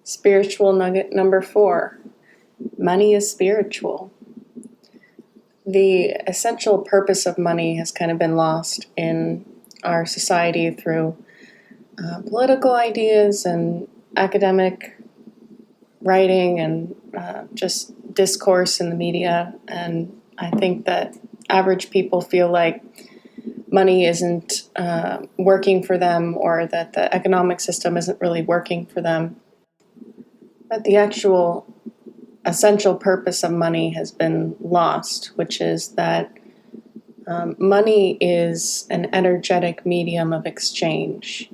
Spiritual nugget number 4. Money is spiritual. The essential purpose of money has kind of been lost in our society through political ideas and academic writing and just discourse in the media. And I think that average people feel like money isn't working for them, or that the economic system isn't really working for them. But the actual essential purpose of money has been lost, which is that money is an energetic medium of exchange.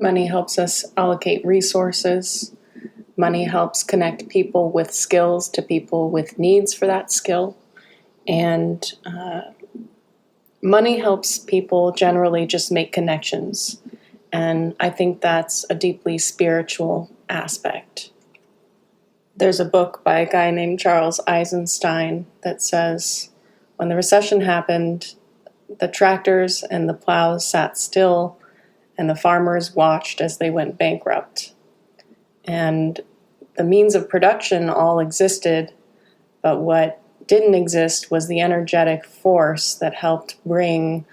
Money helps us allocate resources. Money helps connect people with skills to people with needs for that skill. And money helps people generally just make connections. And I think that's a deeply spiritual aspect. There's a book by a guy named Charles Eisenstein that says, when the recession happened, the tractors and the plows sat still, and the farmers watched as they went bankrupt. And the means of production all existed, but what didn't exist was the energetic force that helped bring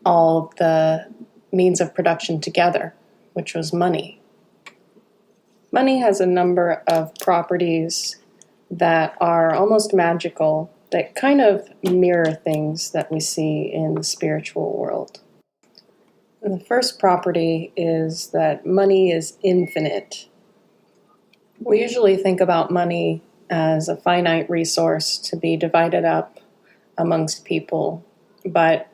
all the means of production together, which was money. Money has a number of properties that are almost magical, that kind of mirror things that we see in the spiritual world. And the first property is that money is infinite. We usually think about money as a finite resource to be divided up amongst people, but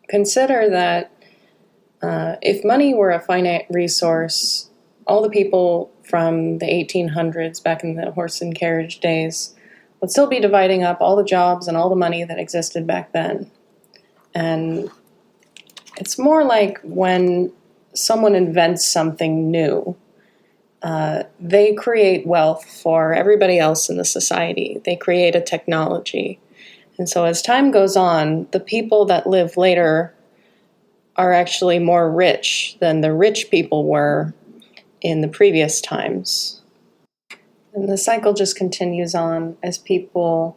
consider that if money were a finite resource, all the people from the 1800s, back in the horse and carriage days, would still be dividing up all the jobs and all the money that existed back then. And it's more like when someone invents something new, they create wealth for everybody else in the society. They create a technology. And so as time goes on, the people that live later are actually more rich than the rich people were in the previous times. And the cycle just continues on as people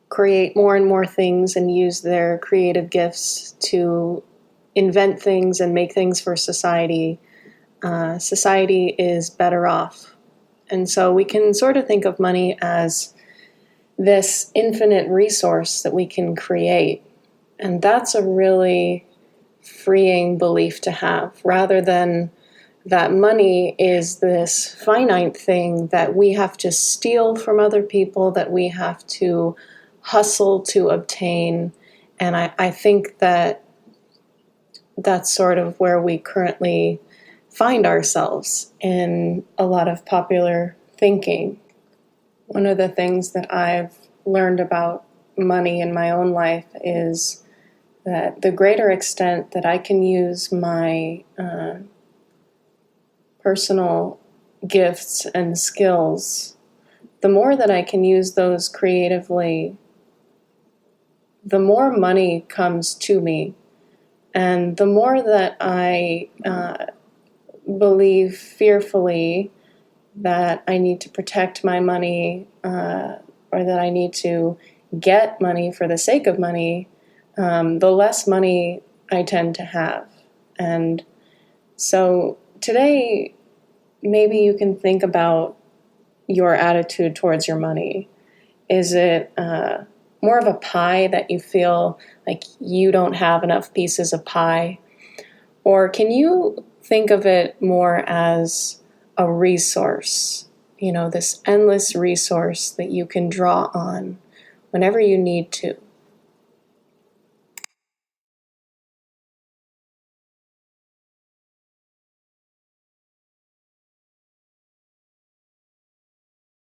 create more and more things and use their creative gifts to invent things and make things for society. Society is better off. And so we can sort of think of money as this infinite resource that we can create. And that's a really freeing belief to have, rather than that money is this finite thing that we have to steal from other people, that we have to hustle to obtain. And I think that that's sort of where we currently find ourselves in a lot of popular thinking. One of the things that I've learned about money in my own life is that the greater extent that I can use my personal gifts and skills, the more that I can use those creatively, the more money comes to me. And the more that I believe fearfully that I need to protect my money, or that I need to get money for the sake of money, the less money I tend to have. And so today, maybe you can think about your attitude towards your money. Is it more of a pie that you feel like you don't have enough pieces of pie? Or can you think of it more as a resource, this endless resource that you can draw on whenever you need to?